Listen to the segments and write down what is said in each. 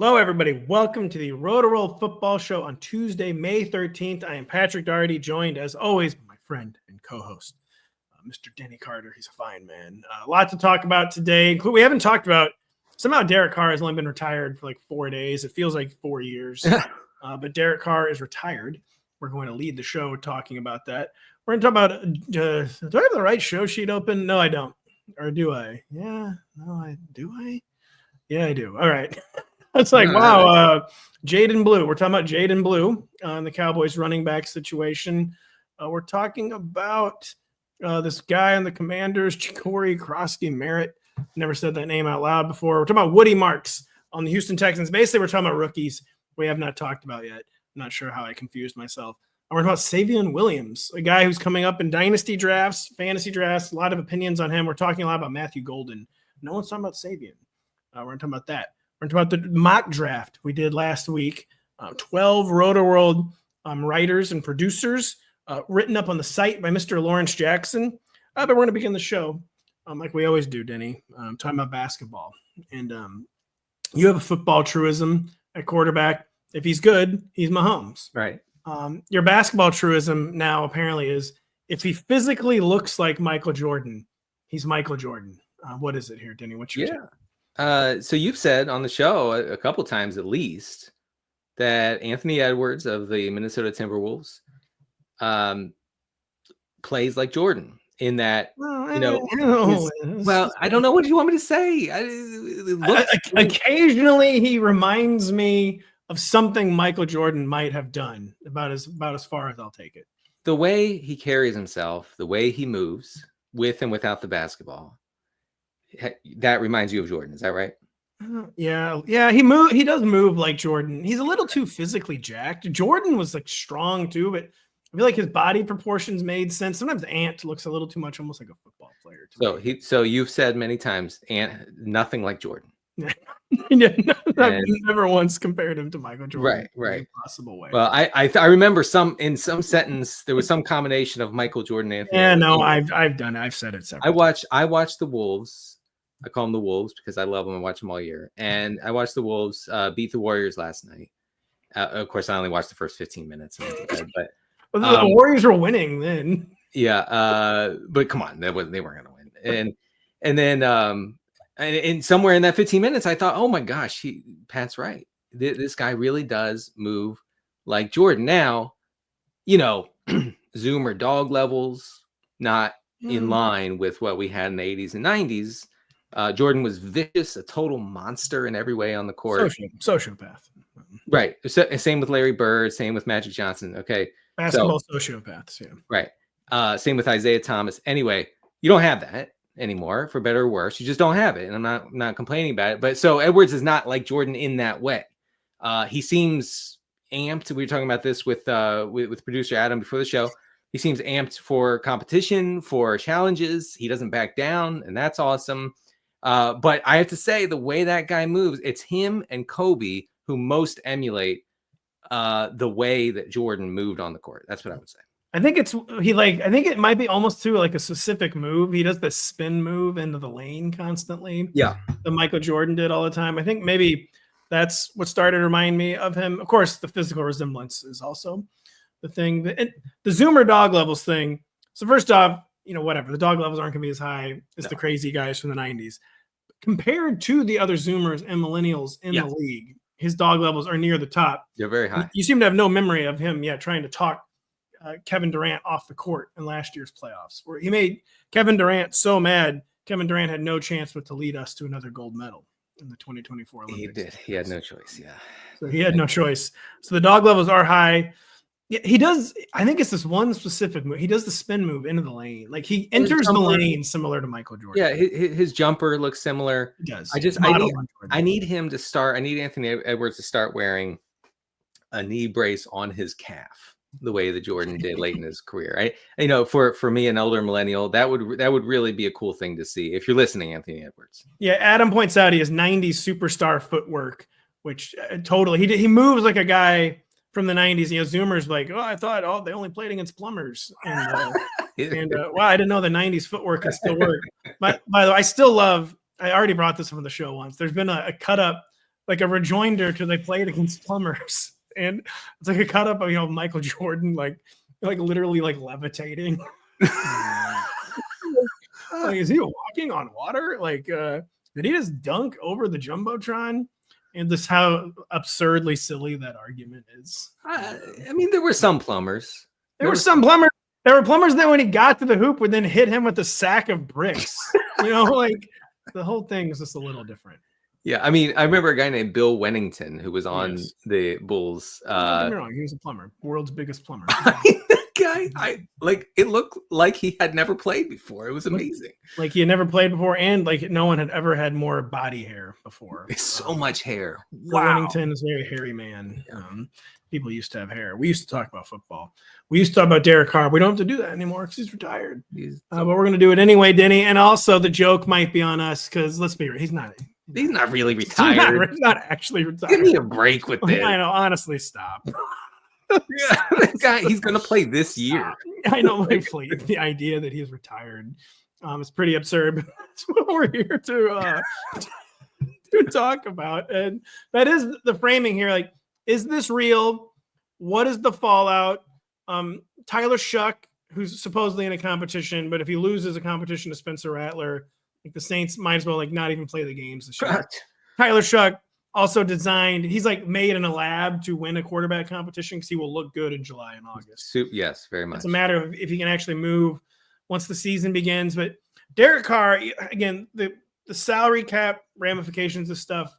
Hello, everybody. Welcome to the Rotoworld Football Show on Tuesday, May 13th. I am Patrick Daugherty, joined as always by my friend and co-host, Mr. Denny Carter. He's a fine man. A lot to talk about today. We haven't talked about, somehow Derek Carr has only been retired for like 4 days. It feels like 4 years, but Derek Carr is retired. We're going to lead the show talking about that. We're going to talk about, do I have the right show sheet open? No, I don't. Or do I? Yeah, no, do I? Yeah, I do. All right. It's like, wow, Jaydon Blue. We're talking about Jaydon Blue on the Cowboys running back situation. We're talking about this guy on the Commanders, Jacory Croskey-Merritt. Never said that name out loud before. We're talking about Woody Marks on the Houston Texans. Basically, we're talking about rookies we have not talked about yet. I'm not sure how I confused myself. And we're talking about Savion Williams, a guy who's coming up in dynasty drafts, fantasy drafts, a lot of opinions on him. We're talking a lot about Matthew Golden. No one's talking about Savion. We're going to talk about that. We're talking about the mock draft we did last week. 12 Rotoworld writers and producers written up on the site by Mr. Lawrence Jackson. But we're going to begin the show like we always do, Denny, talking about basketball. And you have a football truism at quarterback. If he's good, he's Mahomes. Right. Your basketball truism now apparently is if he physically looks like Michael Jordan, he's Michael Jordan. What is it here, Denny? What's your take? So you've said on the show a couple times at least that Anthony Edwards of the Minnesota Timberwolves plays like Jordan in that, I don't know. What do you want me to say? Occasionally he reminds me of something Michael Jordan might have done, about as far as I'll take it. The way he carries himself, the way he moves with and without the basketball, that reminds you of Jordan. Is that right? Yeah. He does move like Jordan. He's a little too physically jacked. Jordan was like strong too, but I feel like his body proportions made sense. Sometimes Ant looks a little too much, almost like a football player. So you've said many times, Ant, nothing like Jordan. I've never once compared him to Michael Jordan. Right. In a possible way. Well, I remember in some sentence there was some combination of Michael Jordan and Anthony. Yeah, no, I've done it. I've said it several times. I watched the Wolves. I call them the Wolves because I love them and watch them all year. And I watched the Wolves beat the Warriors last night. Of course, I only watched the first 15 minutes. But the Warriors were winning then. Yeah, but come on, they weren't going to win. And then and somewhere in that 15 minutes, I thought, oh my gosh, Pat's right. This guy really does move like Jordan. Now, Zoomer dog levels not in line with what we had in the 80s and 90s. Jordan was vicious, a total monster in every way on the court. Sociopath. Right. Same with Larry Bird. Same with Magic Johnson. Okay. Basketball sociopaths. Yeah. Right. Same with Isaiah Thomas. Anyway, you don't have that anymore, for better or worse. You just don't have it. And I'm not complaining about it. But so Edwards is not like Jordan in that way. He seems amped. We were talking about this with producer Adam before the show. He seems amped for competition, for challenges. He doesn't back down, and that's awesome. But I have to say, the way that guy moves, it's him and Kobe who most emulate the way that Jordan moved on the court. That's what I would say. I think I think it might be almost too like a specific move. He does the spin move into the lane constantly. Yeah. That Michael Jordan did all the time. I think maybe that's what started to remind me of him. Of course, the physical resemblance is also the thing. The Zoomer dog levels thing. So first off, whatever. The dog levels aren't going to be as high as the crazy guys from the 90s. Compared to the other Zoomers and millennials in the league, his dog levels are near the top. They're very high. You seem to have no memory of him yet trying to talk Kevin Durant off the court in last year's playoffs, where he made Kevin Durant so mad. Kevin Durant had no chance but to lead us to another gold medal in the 2024 Olympics. He did. He had no choice. Yeah. So he had no choice. So the dog levels are high. Yeah, he does. I think it's this one specific move. He does the spin move into the lane. Like he enters the lane similar to Michael Jordan. Yeah, his jumper looks similar. He does. I need him to start. I need Anthony Edwards to start wearing a knee brace on his calf, the way that Jordan did late in his career. For me, an older millennial, that would really be a cool thing to see. If you're listening, Anthony Edwards. Yeah, Adam points out he has 90s superstar footwork, which totally he moves like a guy from the 90s. Zoomer's like, I thought they only played against plumbers. And wow, I didn't know the 90s footwork could still work. But by the way, I already brought this on the show once. There's been a cut up like a rejoinder to they played against plumbers, and it's like a cut up of Michael Jordan like literally like levitating. Like, is he walking on water? Like, did he just dunk over the jumbotron? And this how absurdly silly that argument is. I mean, there were some plumbers. There were some plumbers. There were plumbers that when he got to the hoop would then hit him with a sack of bricks. Like the whole thing is just a little different. Yeah, I mean, I remember a guy named Bill Wennington who was on the Bulls. Don't get me wrong, he was a plumber, world's biggest plumber. That guy, it looked like he had never played before. It was amazing. Like he had never played before, and like no one had ever had more body hair before. So much hair. Wow. Wennington is a very hairy man. People used to have hair. We used to talk about football. We used to talk about Derek Carr. We don't have to do that anymore because he's retired. But we're going to do it anyway, Denny. And also the joke might be on us because let's be real, he's not really retired. He's not actually retired. Give me a break with this. I know. Honestly, stop. That guy, he's going to play this year. I know. The idea that he's retired is pretty absurd. That's what we're here to talk about. And that is the framing here. Like, is this real? What is the fallout? Tyler Shuck, who's supposedly in a competition, but if he loses a competition to Spencer Rattler, like the Saints might as well like not even play the games this year. Tyler Shuck also designed, he's like made in a lab to win a quarterback competition because he will look good in July and August. Yes, very much. It's a matter of if he can actually move once the season begins. But Derek Carr, again, the salary cap ramifications of stuff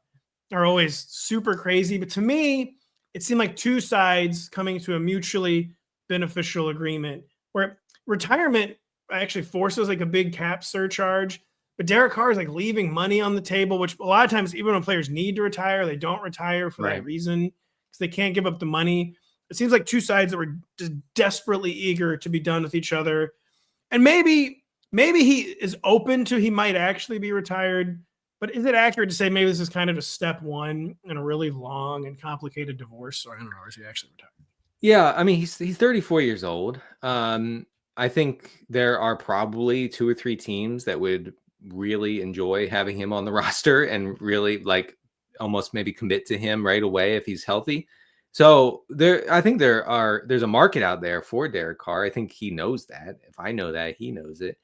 are always super crazy. But to me, it seemed like two sides coming to a mutually beneficial agreement where retirement actually forces like a big cap surcharge. But Derek Carr is like leaving money on the table, which a lot of times, even when players need to retire, they don't retire for that reason because they can't give up the money. It seems like two sides that were just desperately eager to be done with each other. And maybe he is open to he might actually be retired. But is it accurate to say maybe this is kind of a step one in a really long and complicated divorce? Or I don't know, or is he actually retired? Yeah, I mean, he's 34 years old. I think there are probably 2 or 3 teams that would really enjoy having him on the roster and really like almost maybe commit to him right away if he's healthy. So I think there's a market out there for Derek Carr. I think he knows that. If I know that, he knows it.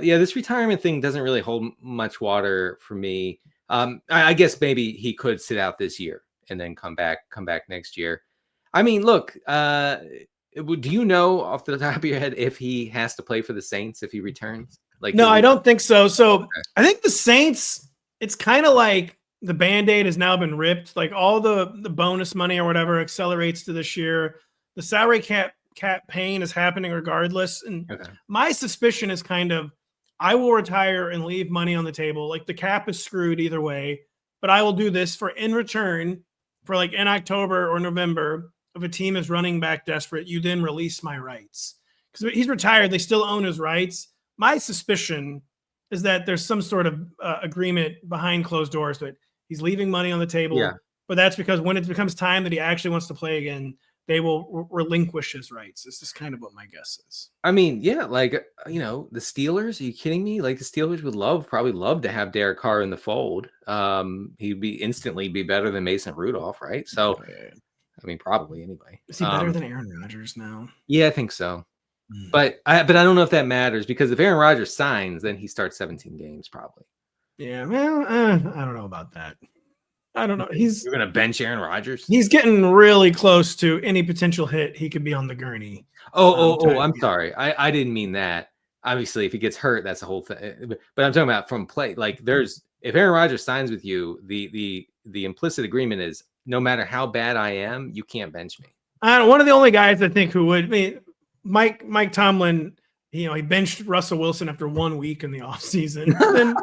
This retirement thing doesn't really hold much water for me. I guess maybe he could sit out this year and then come back next year. I mean, look, do you know off the top of your head if he has to play for the Saints if he returns? Like, no, I don't think so. So okay. I think the Saints, it's kind of like the Band-Aid has now been ripped. Like all the bonus money or whatever accelerates to this year. The salary cap pain is happening regardless. And my suspicion is kind of, I will retire and leave money on the table. Like the cap is screwed either way, but I will do this for in return for like in October or November. If a team is running back desperate, you then release my rights. Because he's retired, they still own his rights. My suspicion is that there's some sort of agreement behind closed doors that he's leaving money on the table. Yeah. But that's because when it becomes time that he actually wants to play again, they will relinquish his rights. This is kind of what my guess is. I mean, yeah, like, the Steelers, are you kidding me? Like the Steelers would probably love to have Derek Carr in the fold. He'd instantly be better than Mason Rudolph, right? So, I mean, probably anyway. Is he better than Aaron Rodgers now? Yeah, I think so. But I don't know if that matters because if Aaron Rodgers signs, then he starts 17 games probably. Yeah, well, I don't know about that. I don't know. You're going to bench Aaron Rodgers? He's getting really close to any potential hit. He could be on the gurney. I'm sorry. I didn't mean that. Obviously, if he gets hurt, that's the whole thing. But I'm talking about from play. Like if Aaron Rodgers signs with you, the implicit agreement is no matter how bad I am, you can't bench me. One of the only guys I think who would be Mike Tomlin. He benched Russell Wilson after 1 week in the offseason. Then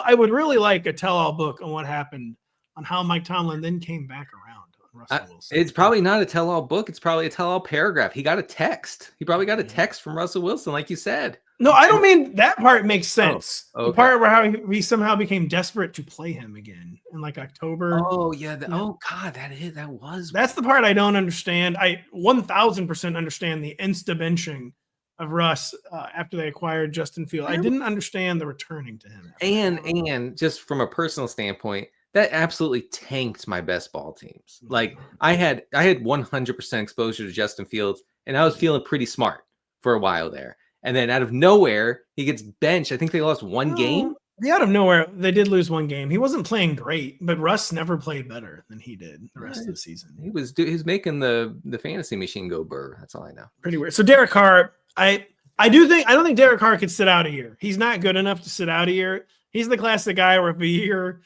I would really like a tell-all book on what happened on how Mike Tomlin then came back around on Russell Wilson. It's probably not a tell-all book. It's probably a tell-all paragraph. He got a text. He probably got a text from Russell Wilson, like you said. No, I don't mean that part makes sense. Oh, okay. The part where how he somehow became desperate to play him again in like October. Oh, yeah. Oh, God, that's the part I don't understand. I 1,000% understand the insta-benching of Russ after they acquired Justin Fields. I didn't understand the returning to him. And just from a personal standpoint, that absolutely tanked my best ball teams. Like I had 100% exposure to Justin Fields, and I was feeling pretty smart for a while there. And then out of nowhere, he gets benched. I think they lost one game. Out of nowhere, they did lose one game. He wasn't playing great, but Russ never played better than he did the rest of the season. He was making the fantasy machine go burr. That's all I know. Pretty weird. So Derek Carr, I don't think Derek Carr could sit out a year. He's not good enough to sit out a year. He's the classic guy where if a year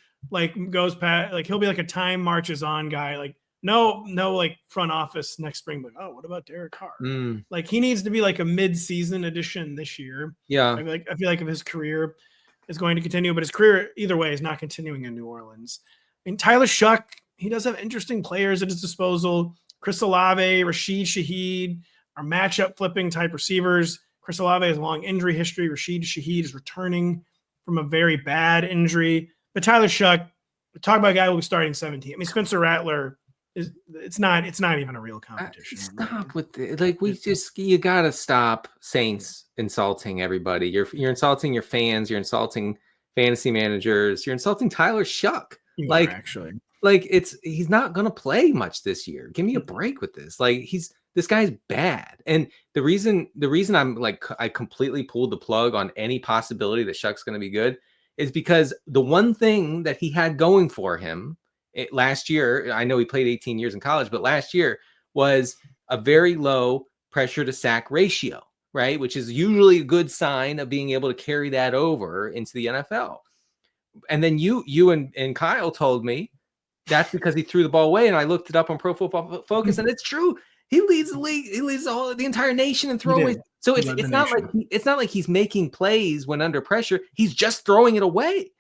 goes past, he'll be like a time marches on guy. Like no front office next spring. Like, oh, what about Derek Carr? Like he needs to be like a mid-season addition this year. Yeah. I feel like if his career is going to continue, but his career either way is not continuing in New Orleans. And Tyler Shuck, he does have interesting players at his disposal. Chris Olave, Rashid Shaheed are matchup flipping type receivers. Chris Olave has a long injury history. Rashid Shaheed is returning from a very bad injury. But Tyler Shuck, talk about a guy who will be starting 17. I mean, Spencer Rattler it's not even a real competition. Stop with it. You gotta stop Saints insulting everybody. You're insulting your fans, you're insulting fantasy managers, you're insulting Tyler Shuck. He's not gonna play much this year. Give me a break with this. This guy's bad. And the reason I completely pulled the plug on any possibility that Shuck's gonna be good is because the one thing that he had going for him last year, I know he played 18 years in college, but last year was a very low pressure to sack ratio, right? Which is usually a good sign of being able to carry that over into the NFL. And then you and Kyle told me that's because he threw the ball away, and I looked it up on Pro Football Focus, and it's true. He leads the league. He leads the entire nation in throwaways. So it's not like he's making plays when under pressure. He's just throwing it away.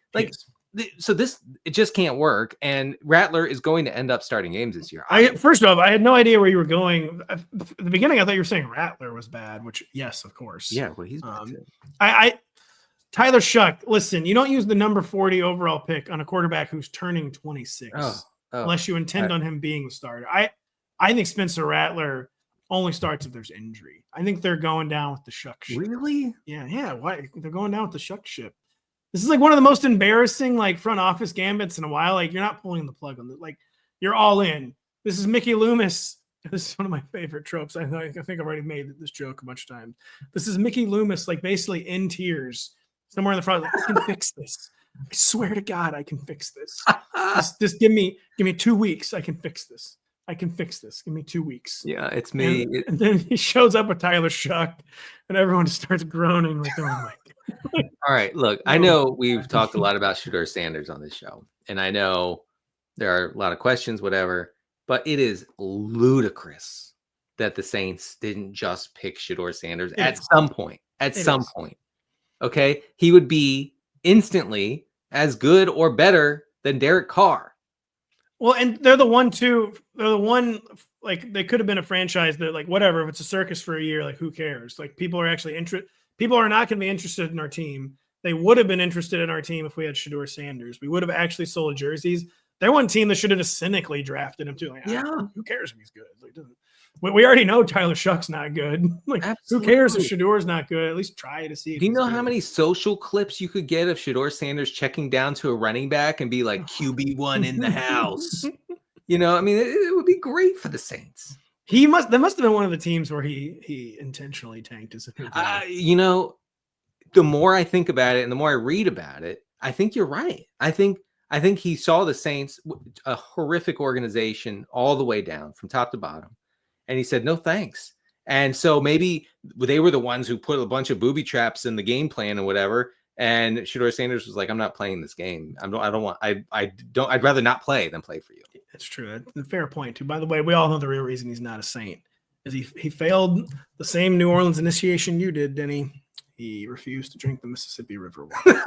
So it just can't work. And Rattler is going to end up starting games this year. First off, I had no idea where you were going. At the beginning, I thought you were saying Rattler was bad, which yes, of course. Yeah, well, he's bad too. Tyler Shuck, listen, you don't use the number 40 overall pick on a quarterback who's turning 26 unless you intend on him being the starter. I think Spencer Rattler only starts if there's injury. I think they're going down with the Shuck ship. Really? Yeah. Why? They're going down with the Shuck ship. This is one of the most embarrassing front office gambits in a while. You're not pulling the plug on it. You're all in. This is Mickey Loomis. This is one of my favorite tropes. I think I've already made this joke a bunch of times. This is Mickey Loomis, basically in tears, somewhere in the front. I can fix this. I swear to God, I can fix this. Just give me 2 weeks. I can fix this. Give me 2 weeks. Yeah, it's me. And then he shows up with Tyler Shuck, and everyone starts groaning oh my God. All right, look, I know we've talked a lot about Shedeur Sanders on this show, and I know there are a lot of questions, whatever, but it is ludicrous that the Saints didn't just pick Shedeur Sanders at some point. Okay, he would be instantly as good or better than Derek Carr. Well, and they're the one, they could have been a franchise that, whatever, if it's a circus for a year, who cares? People are actually interested. People are not going to be interested in our team. They would have been interested in our team if we had Shedeur Sanders. We would have actually sold jerseys. They're one team that should have just cynically drafted him too. Who cares if he's good? We already know Tyler Shuck's not good. Who cares if Shedeur's not good? At least try to see. Do you know how many social clips you could get of Shedeur Sanders checking down to a running back and be like QB1 in the house? It would be great for the Saints. That must have been one of the teams where he intentionally tanked his. The more I think about it and the more I read about it, I think you're right. I think he saw the Saints, a horrific organization, all the way down from top to bottom, and he said no thanks. And so maybe they were the ones who put a bunch of booby traps in the game plan and whatever. And Shedeur Sanders was like, "I'm not playing this game. I'd rather not play than play for you." That's true. That's a fair point too. By the way, we all know the real reason he's not a Saint is he failed the same New Orleans initiation you did, Denny. He refused to drink the Mississippi River water.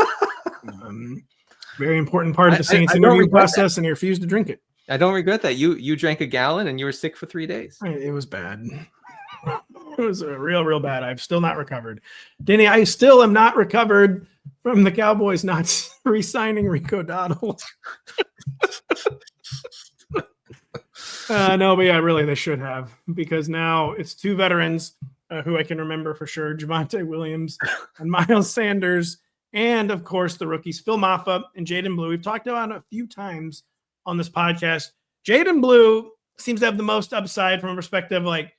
Very important part of the Saints interview process, and he refused to drink it. I don't regret that. You drank a gallon and you were sick for 3 days. It was bad. It was real bad. I've still not recovered. Denny, I still am not recovered from the Cowboys not re-signing Rico Dowdle. No, but yeah, really, they should have, because now it's 2 veterans who I can remember for sure, Javonte Williams and Miles Sanders, And, of course, the rookies, Phil Maffa and Jaydon Blue. We've talked about it a few times on this podcast. Jaydon Blue seems to have the most upside from a perspective, like,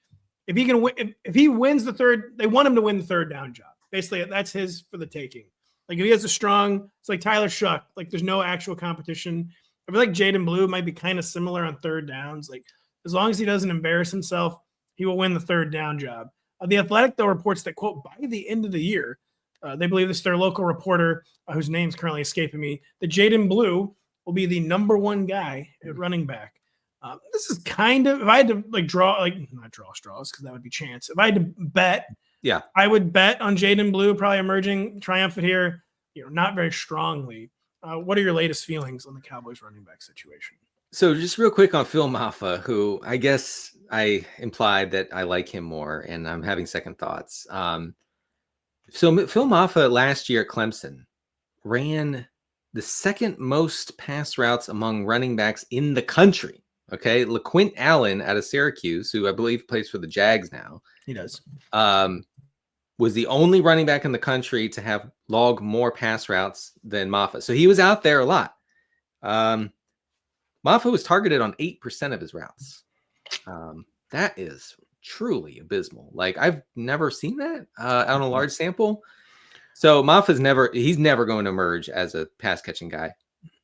if he can win, if he wins the third, they want him to win the third down job. Basically, that's his for the taking. Like, if he has a strong, it's like Tyler Shuck. Like, there's no actual competition. I feel like Jaydon Blue might be kind of similar on third downs. Like, as long as he doesn't embarrass himself, he will win the third down job. The Athletic, though, reports that, quote, by the end of the year, they believe this is their local reporter, whose name's currently escaping me, that Jaydon Blue will be the number one guy at running back. This is kind of, if I had to not draw straws, because that would be chance. If I had to bet, I would bet on Jaydon Blue probably emerging triumphant here, not very strongly. What are your latest feelings on the Cowboys running back situation? So just real quick on Phil Maffa, who I guess I implied that I like him more, and I'm having second thoughts. So Phil Maffa last year at Clemson ran the second most pass routes among running backs in the country. Okay. LaQuint Allen out of Syracuse, who I believe plays for the Jags now. He does. Was the only running back in the country to have log more pass routes than Maffa. So he was out there a lot. Maffa was targeted on 8% of his routes. That is truly abysmal. Like, I've never seen that on a large sample. So Maffa's he's never going to emerge as a pass catching guy.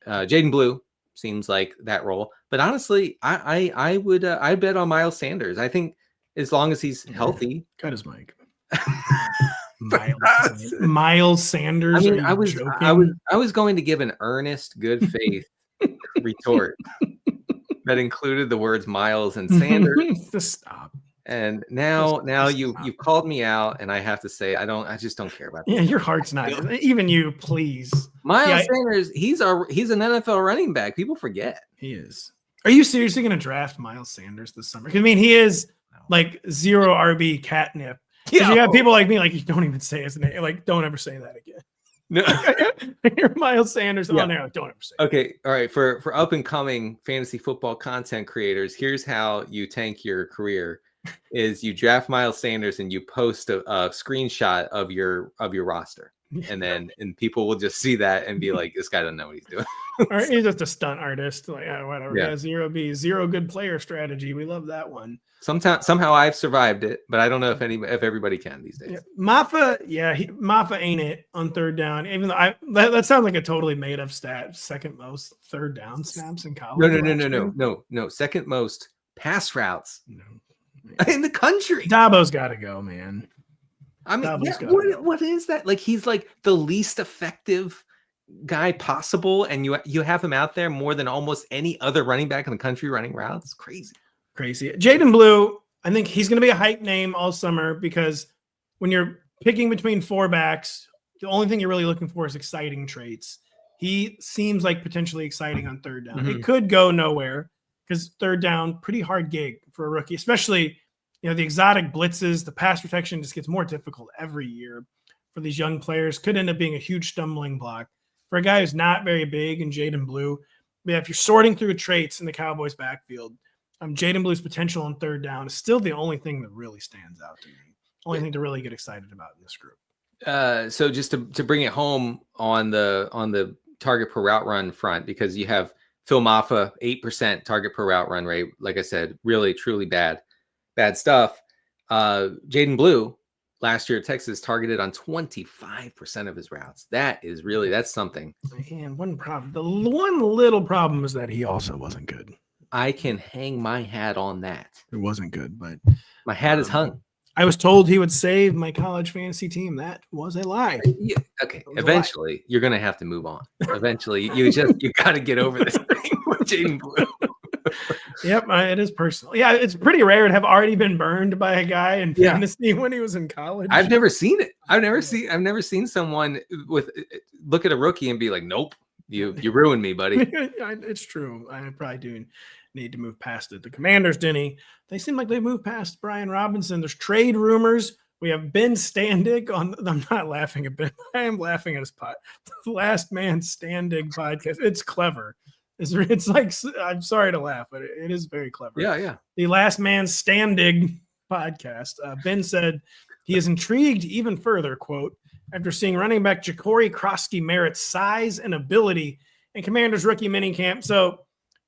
Jaydon Blue seems like that role, but honestly, I would bet on Miles Sanders. I think as long as he's healthy. Cut his mic. Miles Sanders. I mean, I was going to give an earnest, good faith retort that included the words Miles and Sanders. Just stop. And now you've called me out, and I have to say I just don't care about that. Yeah, your heart's not even you, please. Miles Sanders, he's an NFL running back. People forget. He is. Are you seriously going to draft Miles Sanders this summer? I mean, he is like zero RB catnip. Yeah, you got people like me, like, you don't even say his name. Like, don't ever say that again. No, you're Miles Sanders on there. Don't ever say. Okay, all right. For up and coming fantasy football content creators, here's how you tank your career: is you draft Miles Sanders and you post a screenshot of your roster, and people will just see that and be like, "This guy doesn't know what he's doing." Or he's just a stunt artist, like whatever. Yeah, zero good player strategy. We love that one. Somehow I've survived it, but I don't know if everybody can these days. Maffa, Maffa ain't it on third down. Even though that sounds like a totally made up stat. Second most third down snaps in college. No. Second most pass routes in the country. Dabo's got to go, man. I mean, what is that? Like, he's like the least effective guy possible, and you have him out there more than almost any other running back in the country running routes. Crazy. Jaydon Blue, I think he's going to be a hype name all summer, because when you're picking between four backs, the only thing you're really looking for is exciting traits. He seems like potentially exciting on third down. It could go nowhere, because third down, pretty hard gig for a rookie, especially, the exotic blitzes, the pass protection just gets more difficult every year for these young players. Could end up being a huge stumbling block for a guy who's not very big in Jaydon Blue. But if you're sorting through traits in the Cowboys backfield, Jaydon Blue's potential on third down is still the only thing that really stands out to me. Only thing to really get excited about in this group. So just to bring it home on the target per route run front, because you have Phil Maffa, 8% target per route run rate. Like I said, really, truly bad stuff. Jaydon Blue last year at Texas targeted on 25% of his routes. That's something. And one problem, the one little problem is that he also wasn't good. I can hang my hat on that. It wasn't good, but my hat is hung. I was told he would save my college fantasy team. That was a lie. Yeah, okay. Eventually, you're going to have to move on. Eventually, you got to get over this thing with Jaydon Blue. Yep, it is personal. Yeah, it's pretty rare to have already been burned by a guy in fantasy when he was in college. I've never seen it. I've never seen someone look at a rookie and be like, "Nope, you ruined me, buddy." It's true. I probably do need to move past it. The Commanders, Denny, they seem like they moved past Brian Robinson. There's trade rumors. We have Ben Standig on. I'm not laughing at Ben. I am laughing at his the Last Man Standing podcast. It's clever. It's like, I'm sorry to laugh, but it is very clever. Yeah. The Last Man Standing podcast. Ben said he is intrigued even further, quote, after seeing running back Jacory Croskey-Merritt's size and ability in Commanders rookie minicamp. So,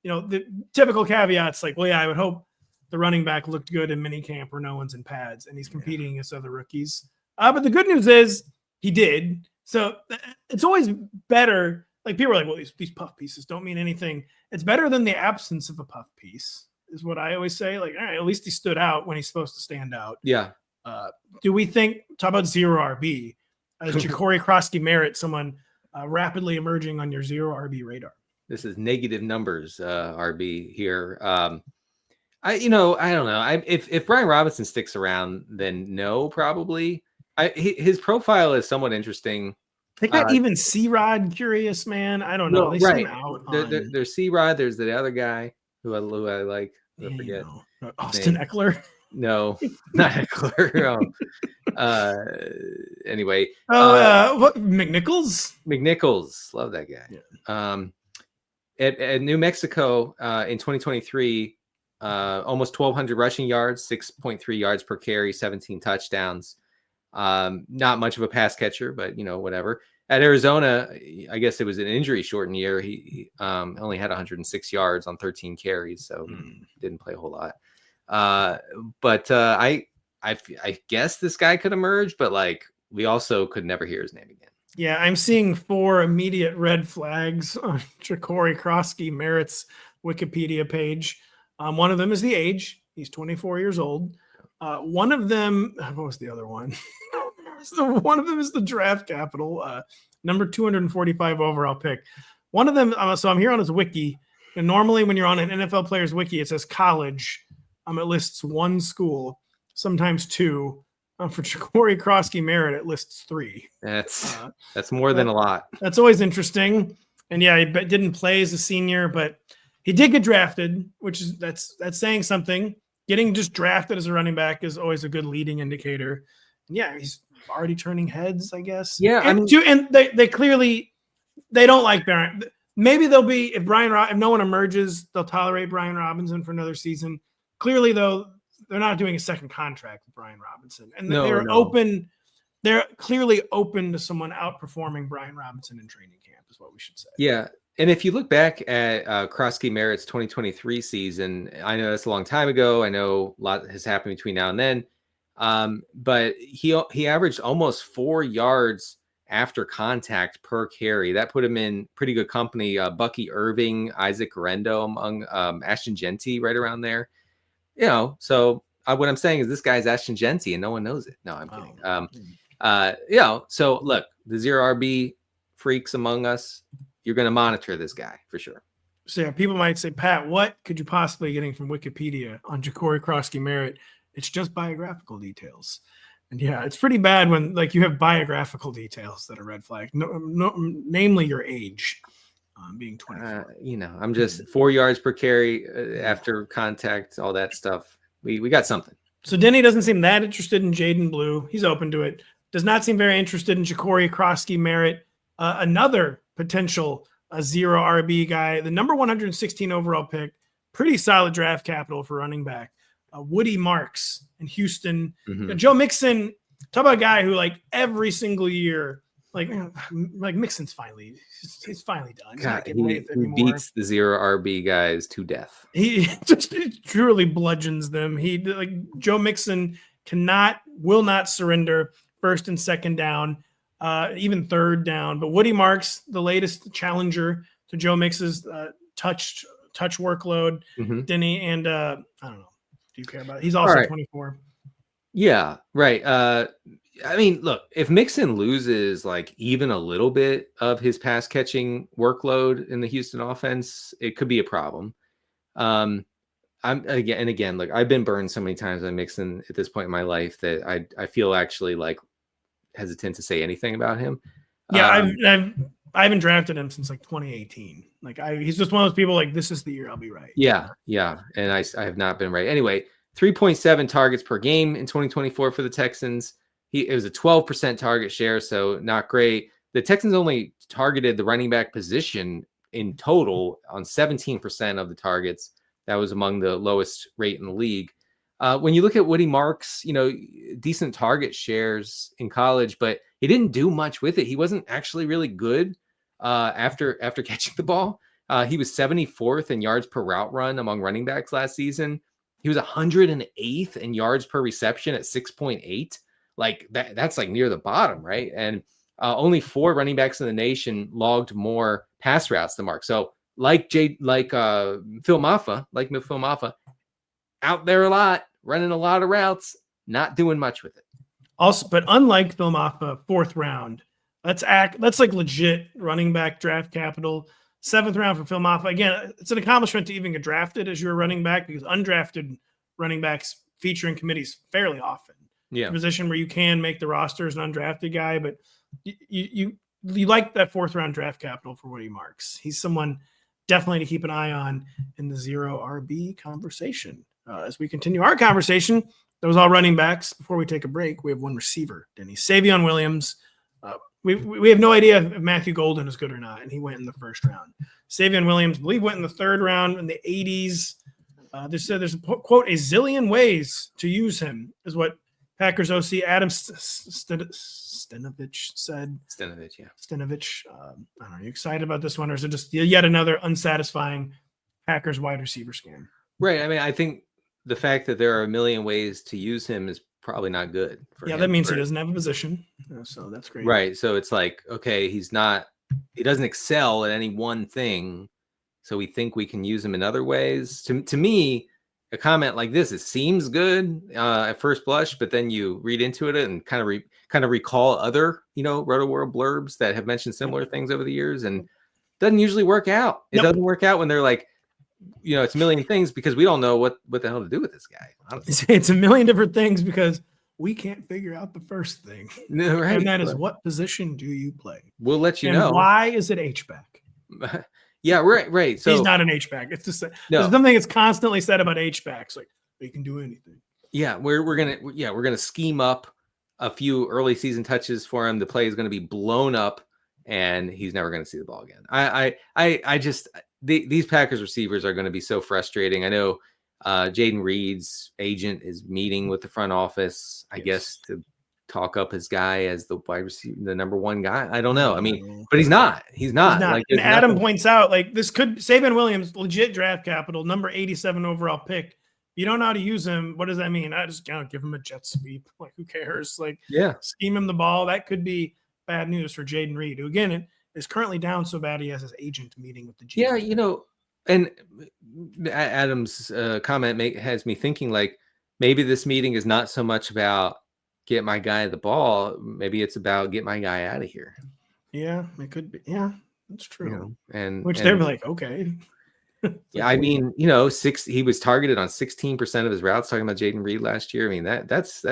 the typical caveats like, well, yeah, I would hope the running back looked good in minicamp where no one's in pads and he's competing against other rookies. But the good news is he did. So it's always better. Like people are like, well, these puff pieces don't mean anything. It's better than the absence of a puff piece is what I always say. Like, all right, at least he stood out when he's supposed to stand out. Yeah. Do we think, talk about zero RB, as Jacory Croskey-Merritt, someone rapidly emerging on your zero RB radar? This is negative numbers, RB here. I don't know. If Brian Robinson sticks around, then no, probably. His profile is somewhat interesting. They got even C-Rod curious, man. I don't know. They seem out. There's C-Rod. There's the other guy who I like. I forget. Austin Eckler. No, not Eckler. Anyway. What McNichols? McNichols, love that guy. Yeah. At New Mexico in 2023, almost 1,200 rushing yards, 6.3 yards per carry, 17 touchdowns. Not much of a pass catcher, but whatever. At Arizona, I guess it was an injury shortened year. He only had 106 yards on 13 carries, so he didn't play a whole lot. But I guess this guy could emerge, but like we also could never hear his name again. Yeah, I'm seeing 4 immediate red flags on Jacory Croskey-Merritt's Wikipedia page. One of them is the age. He's 24 years old. One of them, what was the other one? So one of them is the draft capital, number 245 overall pick. One of them, so I'm here on his wiki. And normally when you're on an NFL player's wiki, it says college. It lists 1 school, sometimes 2. For Jacory Croskey-Merritt, it lists 3. That's more than a lot. That's always interesting. And yeah, he didn't play as a senior, but he did get drafted, which is that's saying something. Getting just drafted as a running back is always a good leading indicator. And yeah, he's already turning heads, I guess. Yeah, and they clearly they don't like Brian. Maybe they'll be if no one emerges, they'll tolerate Brian Robinson for another season. Clearly, though, they're not doing a second contract with Brian Robinson, and they're open. They're clearly open to someone outperforming Brian Robinson in training camp, is what we should say. Yeah. And if you look back at Croskey-Merritt's 2023 season, I know that's a long time ago. I know a lot has happened between now and then. But he averaged almost 4 yards after contact per carry. That put him in pretty good company. Bucky Irving, Isaac Garendo among Ashton Genty right around there. So what I'm saying is this guy's Ashton Genty and no one knows it. No, I'm kidding. So look, the zero RB freaks among us, you're going to monitor this guy for sure. So yeah, people might say, Pat, what could you possibly getting from Wikipedia on Jacory Croskey-Merritt? It's just biographical details. And yeah, it's pretty bad when like you have biographical details that are red flag, namely your age, being 24. I'm just 4 yards per carry after contact, all that stuff. We got something. So Denny doesn't seem that interested in Jaydon Blue. He's open to it. Does not seem very interested in Jacory Croskey-Merritt. Another potential zero RB guy, the number 116 overall pick, pretty solid draft capital for running back. Woody Marks in Houston. Mm-hmm. Joe Mixon, talk about a guy who like every single year, like Mixon's he's finally done. God, he beats the zero RB guys to death. He just truly bludgeons them. Joe Mixon will not surrender first and second down, even third down. But Woody Marks, the latest challenger to Joe Mixon's touch workload, mm-hmm. Denny, and I don't know. Do you care about it? He's also 24. Yeah, right. I mean, look, if Mixon loses like even a little bit of his pass catching workload in the Houston offense, it could be a problem. Look, I've been burned so many times on Mixon at this point in my life that I feel actually like hesitant to say anything about him. Yeah, I haven't drafted him since like 2018. He's just one of those people like, this is the year I'll be right. Yeah. And I have not been right. Anyway, 3.7 targets per game in 2024 for the Texans. It was a 12% target share, so not great. The Texans only targeted the running back position in total on 17% of the targets. That was among the lowest rate in the league. When you look at Woody Marks, decent target shares in college, but he didn't do much with it. He wasn't actually really good after catching the ball. He was 74th in yards per route run among running backs last season. He was 108th in yards per reception at 6.8. Like that's like near the bottom, right? And only 4 running backs in the nation logged more pass routes than Mark. So like Phil Maffa, out there a lot, running a lot of routes, not doing much with it. Also, but unlike Phil Maffa, 4th round, that's like legit running back draft capital. 7th round for Phil Maffa. Again, it's an accomplishment to even get drafted as your running back because undrafted running backs feature in committees fairly often. Yeah, a position where you can make the roster as an undrafted guy, but you like that 4th round draft capital for what he marks. He's someone definitely to keep an eye on in the 0 RB conversation. As we continue our conversation, that was all running backs. Before we take a break, we have one receiver, Denny. Savion Williams. We have no idea if Matthew Golden is good or not, and he went in the 1st round. Savion Williams, I believe, went in the 3rd round in the 80s. There's a quote, a zillion ways to use him, is what Packers OC Adam Stenovich said. Stenovich. I don't know. Are you excited about this one, or is it just yet another unsatisfying Packers wide receiver scam? Right. I mean, I think the fact that there are a million ways to use him is probably not good for him. That means he doesn't have a position. So that's great. Right. So it's like, okay, he doesn't excel at any one thing. So we think we can use him in other ways. To me, a comment like this, it seems good at first blush, but then you read into it and kind of recall other, Rotoworld blurbs that have mentioned similar things over the years, and doesn't usually work out. It doesn't work out when they're like, it's a million things because we don't know what the hell to do with this guy. It's a million different things because we can't figure out the first thing. Right. And that is, what position do you play? We'll let you and know. Why is it H-back? Yeah, right. So he's not an H-back. It's just there's something that's constantly said about H-backs, like they can do anything. Yeah, we're gonna scheme up a few early season touches for him. The play is gonna be blown up, and he's never gonna see the ball again. These Packers receivers are gonna be so frustrating. I know Jayden Reed's agent is meeting with the front office, I guess, to talk up his guy as the wide receiver, the number 1 guy. I don't know. I mean, but he's not. Like, and Adam points out, like, this could Savion Williams, legit draft capital, number 87 overall pick. You don't know how to use him. What does that mean? I just give him a jet sweep. Like, who cares? Like, scheme him the ball. That could be bad news for Jayden Reed, who again is currently down so bad he has his agent meeting with the GM. Yeah, and Adam's comment has me thinking, like, maybe this meeting is not so much about get my guy the ball. Maybe it's about get my guy out of here. Yeah, it could be. Yeah, that's true. And they're like, okay. Yeah, I mean, he was targeted on 16% of his routes. Talking about Jayden Reed last year. I mean, that's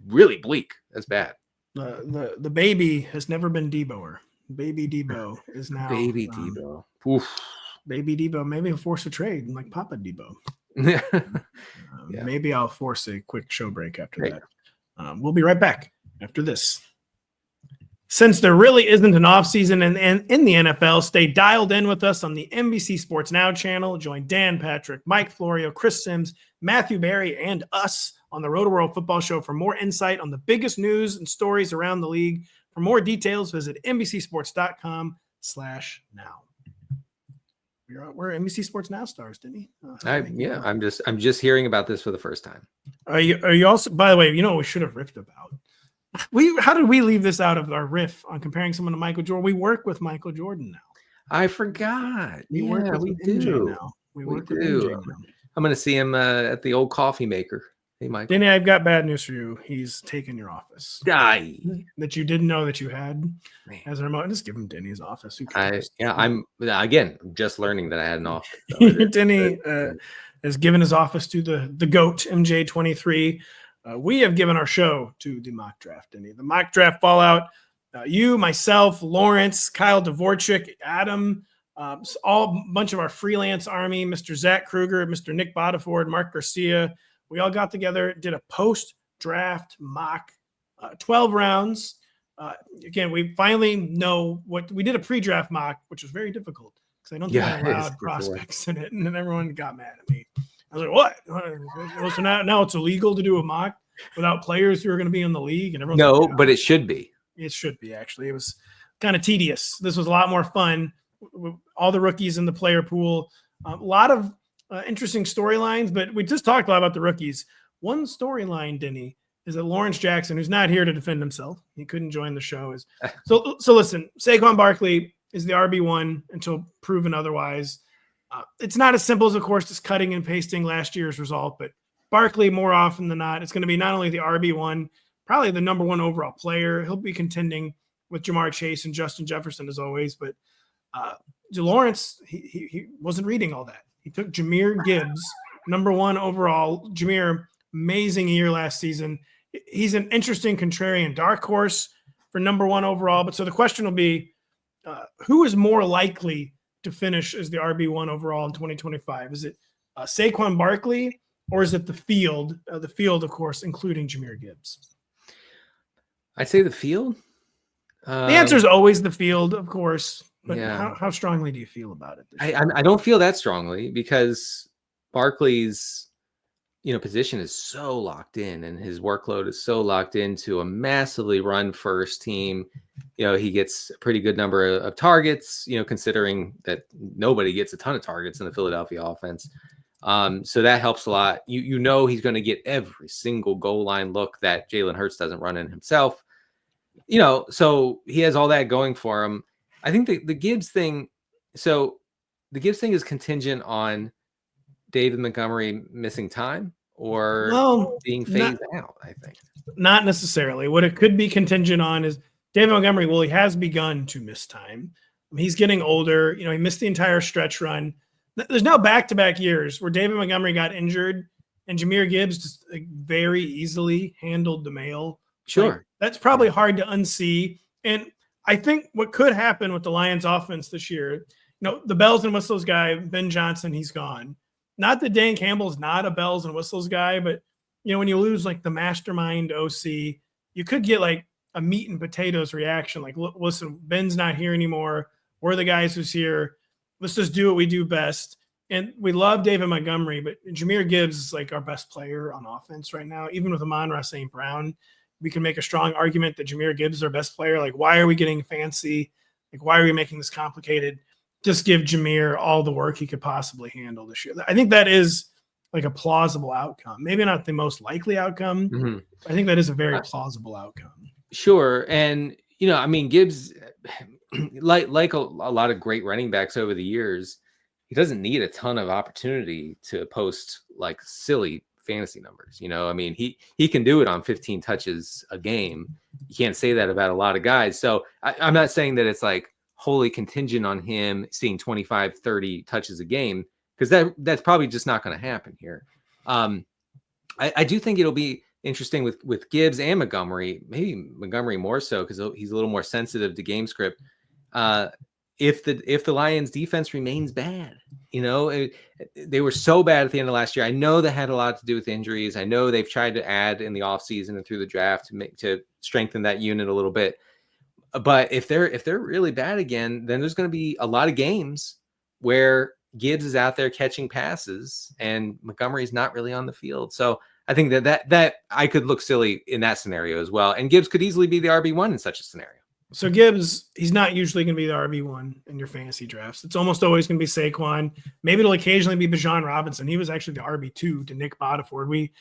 really bleak. That's bad. The baby has never been Deeboer. Baby Deebo is now baby Deebo. Oof. Baby Deebo. Maybe he'll force a trade like Papa Deebo. Maybe I'll force a quick show break after that. We'll be right back after this. Since there really isn't an offseason in the NFL, stay dialed in with us on the NBC Sports Now channel. Join Dan Patrick, Mike Florio, Chris Sims, Matthew Berry, and us on the Rotoworld Football Show for more insight on the biggest news and stories around the league. For more details, visit NBCSports.com/now. We're NBC Sports Now stars, didn't he? I'm just hearing about this for the first time. Are you also? By the way, what we should have riffed about. How did we leave this out of our riff on comparing someone to Michael Jordan? We work with Michael Jordan now. I forgot. We work with MJ now. We work with MJ now. I'm going to see him at the old coffee maker. Hey, Michael. Denny, I've got bad news for you. He's taken your office. Die. That you didn't know that you had as a remote. Just give him Denny's office. I'm again just learning that I had an office. Denny has given his office to the GOAT, MJ23. We have given our show to the mock draft, Denny. The mock draft fallout. You, myself, Lawrence, Kyle Dvorchik, Adam, all bunch of our freelance army, Mr. Zach Kruger, Mr. Nick Bodiford, Mark Garcia. We all got together, did a post-draft mock, 12 rounds. Again, we finally know what we did a pre-draft mock, which was very difficult because I don't think I allowed prospects in it, and then everyone got mad at me. I was like, "What?" So now it's illegal to do a mock. without players who are going to be in the league. And everyone's No, like, but it should be. It should be, actually. It was kind of tedious. This was a lot more fun. All the rookies in the player pool. A lot of interesting storylines, but we just talked a lot about the rookies. One storyline, Denny, is that Lawrence Jackson, who's not here to defend himself, he couldn't join the show. So listen, Saquon Barkley is the RB1 until proven otherwise. It's not as simple as, of course, just cutting and pasting last year's result, but Barkley, more often than not, it's going to be not only the RB1, probably the number 1 overall player. He'll be contending with Jamar Chase and Justin Jefferson as always, but Lawrence, he wasn't reading all that. He took Jahmyr Gibbs, number 1 overall. Jahmyr, amazing year last season. He's an interesting contrarian dark horse for number 1 overall. But so the question will be, who is more likely to finish as the RB1 overall in 2025? Is it Saquon Barkley, or is it the field? The field, of course, including Jahmyr Gibbs. I'd say the field. The answer is always the field, of course. But Yeah. how strongly do you feel about it? I don't feel that strongly because Barkley's position is so locked in and his workload is so locked into a massively run first team. He gets a pretty good number of targets, considering that nobody gets a ton of targets in the Philadelphia offense. So that helps a lot. He's going to get every single goal line look that Jalen Hurts doesn't run in himself. So he has all that going for him. I think the Gibbs thing. So the Gibbs thing is contingent on David Montgomery missing time or being phased out, I think. Not necessarily. What it could be contingent on is David Montgomery. Well, he has begun to miss time. He's getting older. He missed the entire stretch run. There's now back-to-back years where David Montgomery got injured and Jahmyr Gibbs just very easily handled the mail. Sure. That's probably hard to unsee. And I think what could happen with the Lions offense this year, the bells and whistles guy, Ben Johnson, he's gone. Not that Dan Campbell's not a bells and whistles guy, but when you lose like the mastermind OC, you could get like a meat and potatoes reaction. Like, listen, Ben's not here anymore. We're the guys who's here. Let's just do what we do best. And we love David Montgomery, but Jahmyr Gibbs is like our best player on offense right now. Even with Amon-Ra St. Brown, we can make a strong argument that Jahmyr Gibbs is our best player. Like, why are we getting fancy? Like, why are we making this complicated? Just give Jahmyr all the work he could possibly handle this year. I think that is like a plausible outcome. Maybe not the most likely outcome. Mm-hmm. I think that is a very plausible outcome. Sure. And, Gibbs, like a lot of great running backs over the years, he doesn't need a ton of opportunity to post like silly fantasy numbers. He can do it on 15 touches a game. You can't say that about a lot of guys. So I'm not saying that it's like wholly contingent on him seeing 25, 30 touches a game, because that's probably just not going to happen here. I do think it'll be interesting with Gibbs and Montgomery, maybe Montgomery more so because he's a little more sensitive to game script. If the Lions defense remains bad, they were so bad at the end of last year. I know that had a lot to do with injuries. I know they've tried to add in the offseason and through the draft to strengthen that unit a little bit. But if they're really bad again, then there's going to be a lot of games where Gibbs is out there catching passes and Montgomery's not really on the field. So I think that I could look silly in that scenario as well. And Gibbs could easily be the RB1 in such a scenario. So Gibbs, he's not usually going to be the RB1 in your fantasy drafts. It's almost always going to be Saquon. Maybe it'll occasionally be Bijan Robinson. He was actually the RB2 to Nick Bottaford. We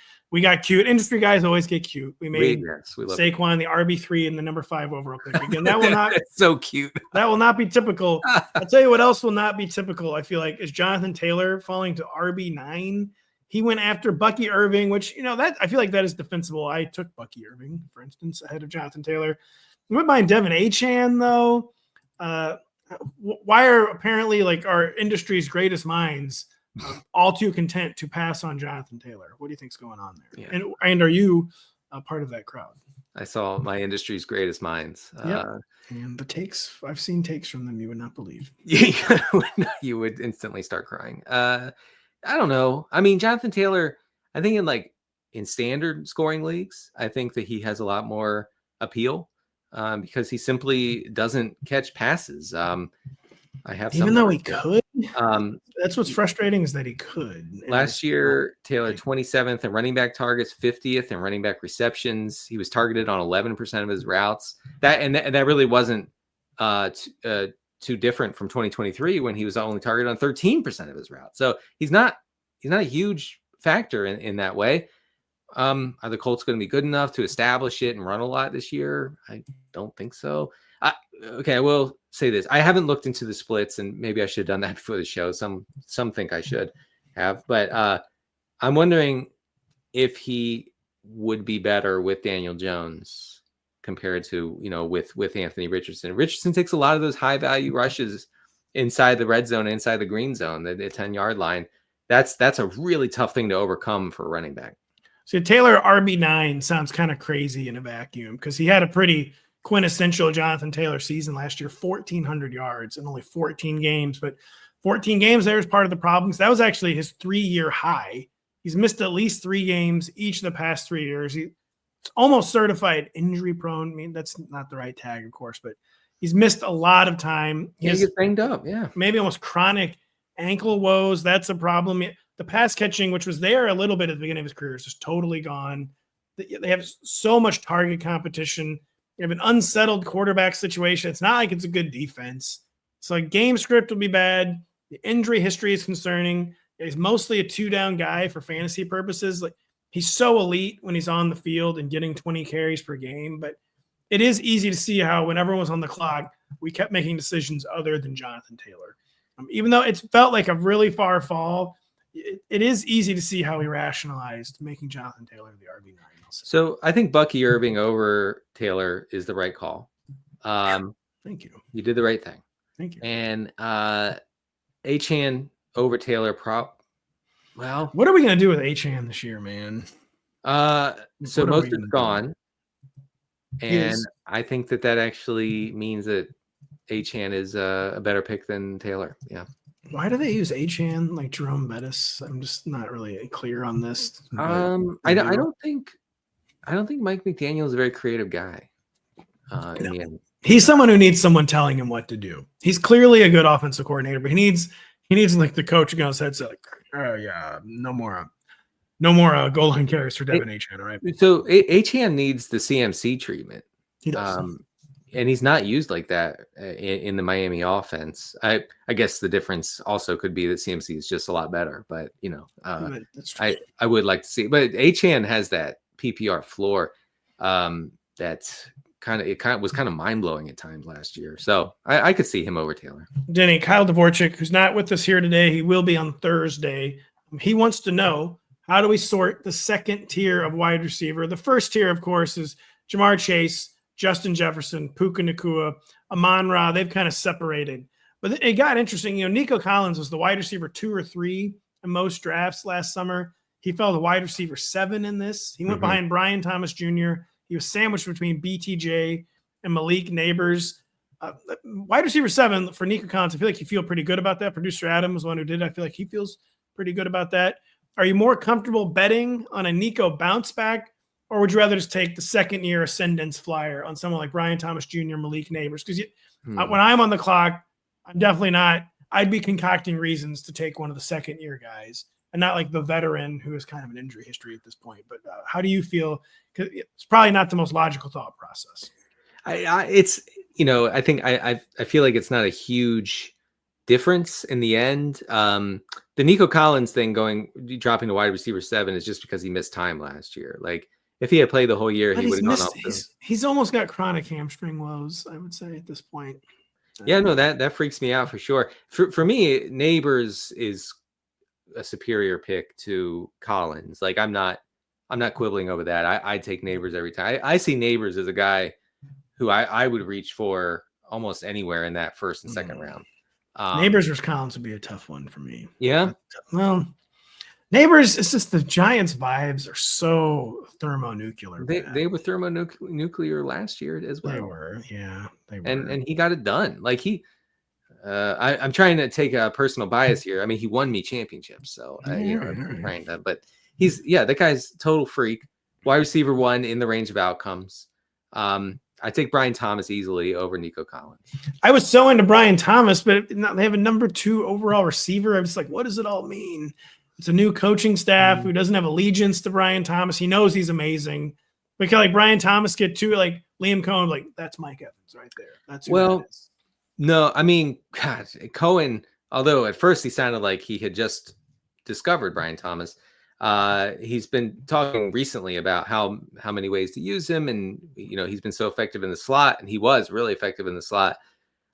got cute. Industry guys always get cute. We made Saquon the RB3 and the number 5 overall pick. Again, that will not so cute. That will not be typical. I'll tell you what else will not be typical. I feel like is Jonathan Taylor falling to RB9. He went after Bucky Irving, which that I feel like that is defensible. I took Bucky Irving, for instance, ahead of Jonathan Taylor. I went by Devin Achane, though. Why are apparently like our industry's greatest minds all too content to pass on Jonathan Taylor? What do you think's going on there? Yeah. And are you a part of that crowd? I saw my industry's greatest minds. And the takes, I've seen takes from them you would not believe. You would instantly start crying. I don't know. I mean, Jonathan Taylor, I think in standard scoring leagues, I think that he has a lot more appeal. Because he simply doesn't catch passes. Even though he could, That's what's frustrating is that he could. Last year, Taylor 27th in running back targets, 50th in running back receptions. He was targeted on 11% of his routes. That really wasn't too different from 2023 when he was only targeted on 13% of his routes. So he's not a huge factor in that way. Are the Colts going to be good enough to establish it and run a lot this year? I don't think so. I will say this. I haven't looked into the splits, and maybe I should have done that before the show. Some think I should have, but I'm wondering if he would be better with Daniel Jones compared to, with Anthony Richardson. Richardson takes a lot of those high value rushes inside the red zone, inside the green zone, the 10-yard line. That's a really tough thing to overcome for a running back. So Taylor RB9 sounds kind of crazy in a vacuum because he had a pretty quintessential Jonathan Taylor season last year, 1,400 yards in only 14 games. But 14 games there is part of the problem. So that was actually his 3-year high. He's missed at least 3 games each of the past 3 years. He's almost certified injury prone. I mean, that's not the right tag, of course, but he's missed a lot of time. He gets banged up, yeah. Maybe almost chronic ankle woes. That's a problem. The pass catching, which was there a little bit at the beginning of his career, is just totally gone. They have so much target competition. They have an unsettled quarterback situation. It's not like it's a good defense. So game script will be bad. The injury history is concerning. He's mostly a 2-down guy for fantasy purposes. Like, he's so elite when he's on the field and getting 20 carries per game. But it is easy to see how when everyone was on the clock, we kept making decisions other than Jonathan Taylor. Even though it felt like a really far fall, it is easy to see how he rationalized making Jonathan Taylor the RB9. So I think Bucky Irving over Taylor is the right call. Thank you. You did the right thing. Thank you. And Achane over Taylor well, what are we going to do with Achane this year, man? So most is gone. And I think that actually means that Achane is a better pick than Taylor. Yeah. Why do they use Achane like Jerome Bettis? I'm just not really clear on this. I don't think Mike McDaniel is a very creative guy. In the end. He's someone who needs someone telling him what to do. He's clearly a good offensive coordinator, but he needs like the coach to go on his head say like, oh yeah, no more goal line carries for Devin Achane, right? So Achane needs the CMC treatment. He does. And he's not used like that in the Miami offense. I guess the difference also could be that CMC is just a lot better, but I would like to see. But Achane has that PPR floor that was kind of mind blowing at times last year. So I could see him over Taylor. Denny, Kyle Dvorak, who's not with us here today, he will be on Thursday. He wants to know, how do we sort the second tier of wide receiver? The first tier, of course, is Jamar Chase, Justin Jefferson, Puka Nacua, Amon-Ra. They've kind of separated. But it got interesting. Nico Collins was the wide receiver 2 or 3 in most drafts last summer. He fell to wide receiver 7 in this. He went behind Brian Thomas Jr. He was sandwiched between BTJ and Malik Nabers. Wide receiver 7 for Nico Collins. I feel like you feel pretty good about that. Producer Adam was the one who did it. I feel like he feels pretty good about that. Are you more comfortable betting on a Nico bounce back, or would you rather just take the second-year ascendance flyer on someone like Brian Thomas Jr., Malik Nabers? Because when I'm on the clock, I'm definitely not – I'd be concocting reasons to take one of the second-year guys and not like the veteran who has kind of an injury history at this point. But how do you feel? Because it's probably not the most logical thought process. I think I feel like it's not a huge difference in the end. The Nico Collins thing dropping to wide receiver 7 is just because he missed time last year. Like, if he had played the whole year, he would have gone up. He's almost got chronic hamstring woes, I would say, at this point. Yeah, no, that freaks me out for sure. For me, Nabers is a superior pick to Collins. Like, I'm not quibbling over that. I'd take Nabers every time. I see Nabers as a guy who I would reach for almost anywhere in that first and second round. Nabers versus Collins would be a tough one for me. Yeah. Well, Nabers, it's just the Giants' vibes are so thermonuclear. They were thermonuclear last year as well. They were, yeah. They were. And he got it done. Like I'm trying to take a personal bias here. I mean, he won me championships, so I'm trying to. But that guy's total freak. Wide receiver 1 in the range of outcomes. I take Brian Thomas easily over Nico Collins. I was so into Brian Thomas, but they have a number 2 overall receiver. I'm just like, what does it all mean? It's a new coaching staff who doesn't have allegiance to Brian Thomas. He knows he's amazing. But can like Brian Thomas get to like Liam Cohen? Like that's Mike Evans right there. That's who that is. No, I mean, God, Cohen. Although at first he sounded like he had just discovered Brian Thomas. He's been talking recently about how many ways to use him, and he's been so effective in the slot, and he was really effective in the slot.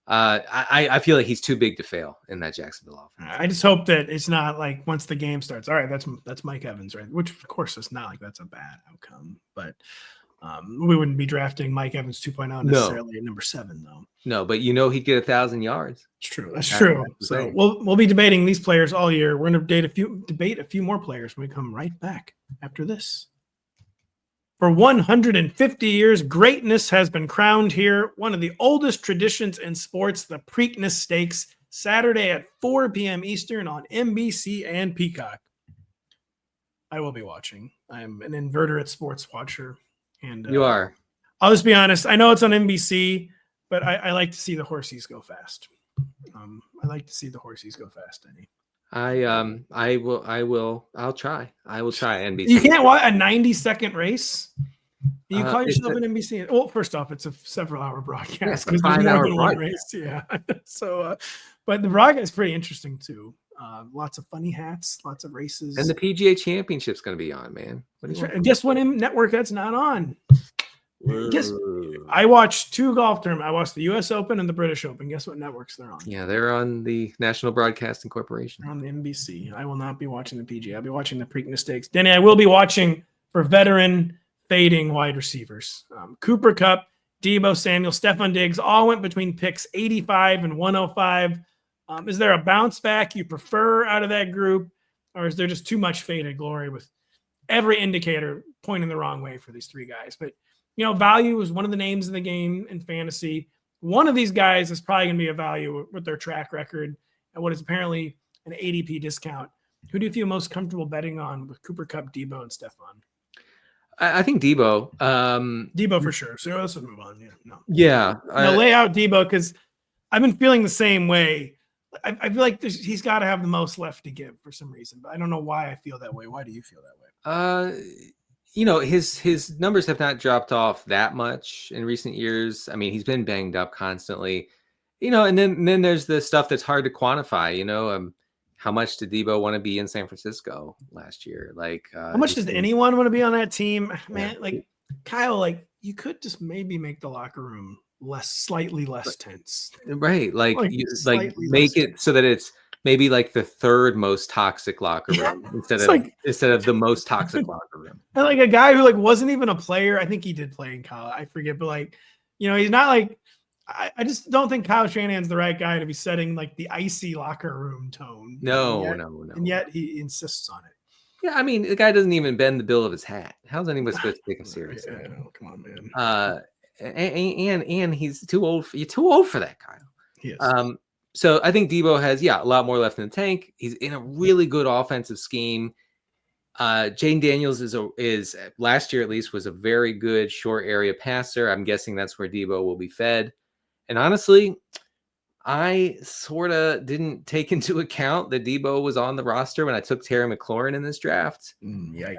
I feel like he's too big to fail in that Jacksonville offense. I just hope that it's not like once the game starts, all right, that's Mike Evans, right? Which of course it's not like that's a bad outcome, but we wouldn't be drafting Mike Evans 2.0 necessarily at number 7 though. No, but he'd get 1,000 yards. It's true. That's true. So we'll be debating these players all year. We're going to debate a few more players when we come right back after this. For 150 years, greatness has been crowned here. One of the oldest traditions in sports, the Preakness Stakes, Saturday at 4 p.m. Eastern on NBC and Peacock. I will be watching. I'm an inveterate sports watcher. And you are. I'll just be honest. I know it's on NBC, but I like to see the horsies go fast. I like to see the horsies go fast, Denny. I'll try NBC. You can't watch a 90-second race. You call yourself an NBC? Well, first off, it's a several-hour broadcast. It's a 5-hour broadcast. Race. Yeah. So, but the broadcast is pretty interesting too. Lots of funny hats, lots of races, and the PGA Championship's going to be on, man. Guess what network that's not on? I watched 2 golf tournaments. I watched the U.S. Open and the British Open. Guess what networks they're on? Yeah, they're on the National Broadcasting Corporation. They're on the NBC. I will not be watching the PGA. I'll be watching the Preakness Stakes. Denny, I will be watching for veteran fading wide receivers. Cooper Kupp, Deebo Samuel, Stefon Diggs all went between picks 85 and 105. Is there a bounce back you prefer out of that group, or is there just too much faded glory with every indicator pointing the wrong way for these 3 guys? But value is one of the names in the game in fantasy. One of these guys is probably going to be a value with their track record and what is apparently an ADP discount. Who do you feel most comfortable betting on with Cooper Kupp, Deebo, and Stefon? I think Deebo. Deebo for sure. So let's move on. Yeah. Lay out Deebo because I've been feeling the same way. I feel like he's got to have the most left to give for some reason, but I don't know why I feel that way. Why do you feel that way? His numbers have not dropped off that much in recent years. I mean, he's been banged up constantly, and then there's the stuff that's hard to quantify, how much did Deebo want to be in San Francisco last year? Like, how much does anyone want to be on that team, man? Like Kyle, you could just maybe make the locker room slightly less tense, right? Like make it so that it's maybe like the 3rd most toxic locker room instead of the most toxic locker room. And like a guy who wasn't even a player. I think he did play in college. I forget, but he's not like. I just don't think Kyle Shanahan's the right guy to be setting the icy locker room tone. No. And yet he insists on it. Yeah, I mean the guy doesn't even bend the bill of his hat. How's anyone supposed to take him seriously? I know. Come on, man. And he's too old. You're too old for that, Kyle. Yes. So I think Deebo has a lot more left in the tank. He's in a really good offensive scheme. Jane Daniels is last year at least was a very good short area passer. I'm guessing that's where Deebo will be fed. And honestly, I sort of didn't take into account that Deebo was on the roster when I took Terry McLaurin in this draft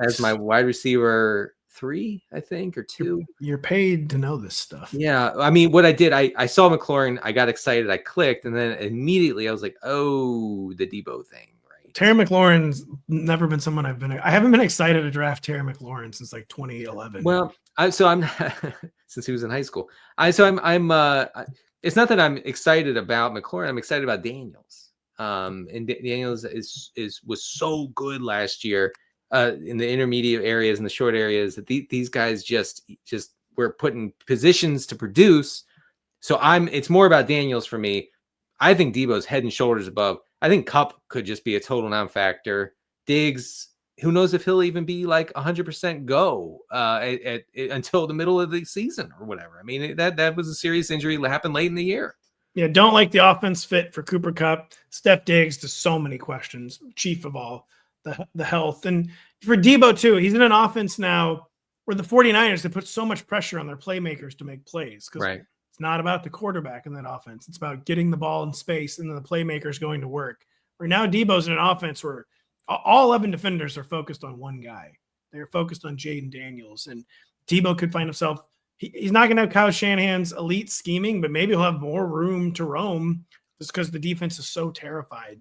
as my wide receiver 3, I think, or 2. You're paid to know this stuff. Yeah. I mean, what I did, I saw McLaurin, I got excited, I clicked, and then immediately I was like, oh, the Deebo thing. Right. Terry McLaurin's never been someone I haven't been excited to draft Terry McLaurin since 2011. Well, I'm since he was in high school. It's not that I'm excited about McLaurin. I'm excited about Daniels. And Daniels was so good last year in the intermediate areas and the short areas that these guys just were put in positions to produce. So it's more about Daniels for me. I think Deebo's head and shoulders above. I think Kupp could just be a total non-factor. Diggs, who knows if he'll even be 100% go until the middle of the season or whatever. I mean, that was a serious injury that happened late in the year. Yeah, don't like the offense fit for Cooper Kupp. Steph Diggs, to so many questions. Chief of all, the health. And for Deebo, too, he's in an offense now where the 49ers, they put so much pressure on their playmakers to make plays because Right. it's not about the quarterback in that offense. It's about getting the ball in space and then the playmakers going to work. Right now, Deebo's in an offense where all 11 defenders are focused on one guy. They're focused on Jayden Daniels. And Deebo could find himself – he's not going to have Kyle Shanahan's elite scheming, but maybe he'll have more room to roam just because the defense is so terrified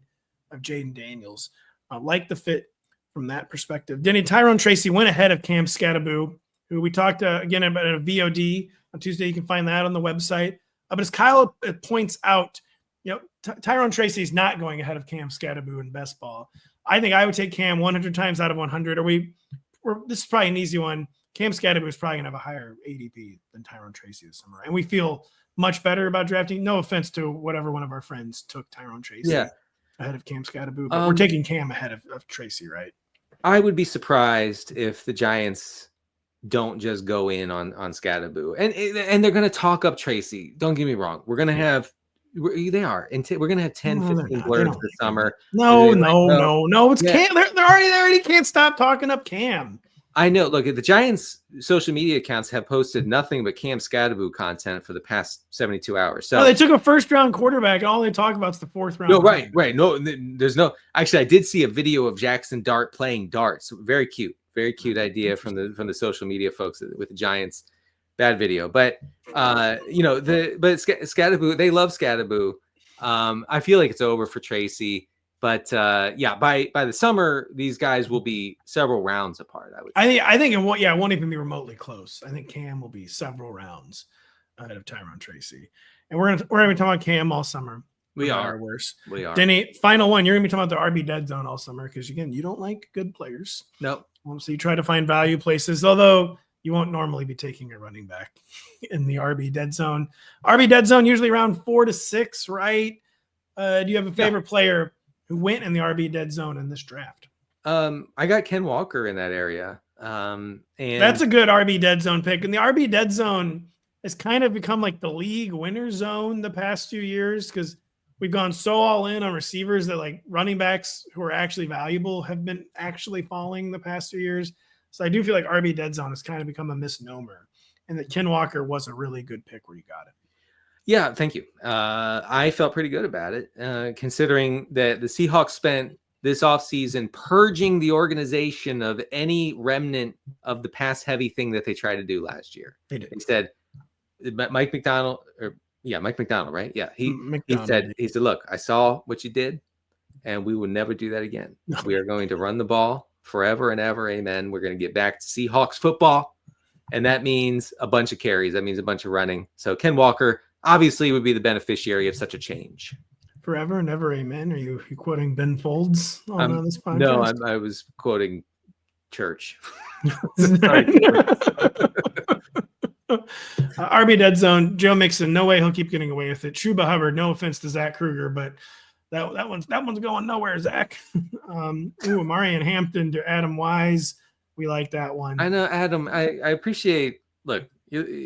of Jayden Daniels. I like the fit from that perspective. Denny, Tyrone Tracy went ahead of Cam Skattebo, who we talked again about a VOD on Tuesday. You can find that on the website. But as Kyle points out, Tyrone Tracy is not going ahead of Cam Skattebo in best ball. I think I would take Cam 100 times out of 100. This is probably an easy one. Cam Skattebo is probably going to have a higher ADP than Tyrone Tracy this summer. And we feel much better about drafting. No offense to whatever one of our friends took Tyrone Tracy ahead of Cam Skattebo, but we're taking Cam ahead of Tracy, right? I would be surprised if the Giants don't just go in on Skattebo. And they're going to talk up Tracy. Don't get me wrong. We're going to have they are. We're going to have 10, 15 blurs this summer. No. It's Cam. They already can't stop talking up Cam. I know. Look, the Giants' social media accounts have posted nothing but Cam Skattebo content for the past 72 hours. So they took a first-round quarterback, and all they talk about is the fourth-round. No, right. No, there's no. Actually, I did see a video of Jackson Dart playing darts. Very cute idea from the social media folks with the Giants. Bad video, but Skattebo, they love Skattebo. I feel like it's over for Tracy. But by the summer, these guys will be several rounds apart. I think it won't even be remotely close. I think Cam will be several rounds ahead of Tyrone Tracy, and we're gonna be talking about Cam all summer. We are. Denny, final one. You're gonna be talking about the RB dead zone all summer because again, you don't like good players. Nope. So you try to find value places, although you won't normally be taking a running back in the RB dead zone. RB dead zone usually around 4 to 6, right? Do you have a favorite player who went in the RB dead zone in this draft? I got Ken Walker in that area. And that's a good RB dead zone pick. And the RB dead zone has kind of become like the league winner zone the past few years because we've gone so all in on receivers that like running backs who are actually valuable have been actually falling the past few years. So I do feel like RB dead zone has kind of become a misnomer and that Ken Walker was a really good pick where you got it. Yeah, thank you. I felt pretty good about it, considering that the Seahawks spent this offseason purging the organization of any remnant of the pass-heavy thing that they tried to do last year. They did. He said, Mike McDonald, right? Yeah, he said, look, I saw what you did, and we will never do that again. No. We are going to run the ball forever and ever, amen. We're going to get back to Seahawks football, and that means a bunch of carries. That means a bunch of running. So Ken Walker obviously would be the beneficiary of such a change. Forever and ever, amen. Are you quoting Ben Folds on this podcast? No, I was quoting Church. RB dead zone, Joe Mixon. No way he'll keep getting away with it. Chuba Hubbard. No offense to Zach Kruger, but that one's going nowhere, Zach. Marion Hampton to Adam Wise. We like that one. I know, Adam. I appreciate. Look.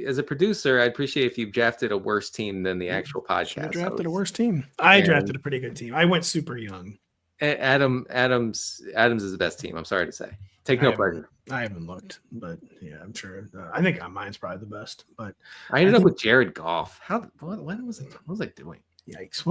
As a producer, I'd appreciate if you drafted a worse team than the actual podcast. I drafted a worse team. I drafted a pretty good team. I went super young. Adams is the best team. I'm sorry to say. Take no pleasure. I haven't looked, but yeah, I'm sure. I think mine's probably the best. But I ended up with Jared Goff. What was it? What was I doing? Yikes!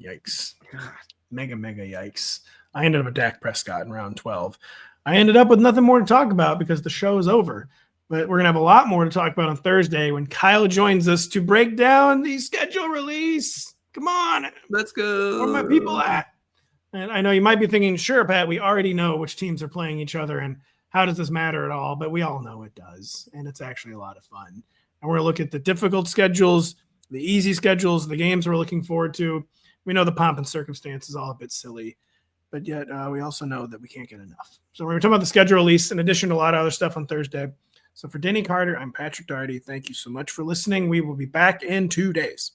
Yikes! God, mega yikes! I ended up with Dak Prescott in round 12. I ended up with nothing more to talk about because the show is over. But we're going to have a lot more to talk about on Thursday when Kyle joins us to break down the schedule release. Come on. Let's go. Where are my people at? And I know you might be thinking, sure, Pat, we already know which teams are playing each other and how does this matter at all? But we all know it does. And it's actually a lot of fun. And we're going to look at the difficult schedules, the easy schedules, the games we're looking forward to. We know the pomp and circumstance is all a bit silly. But yet we also know that we can't get enough. So we're going to talk about the schedule release in addition to a lot of other stuff on Thursday. So for Denny Carter, I'm Patrick Daugherty. Thank you so much for listening. We will be back in 2 days.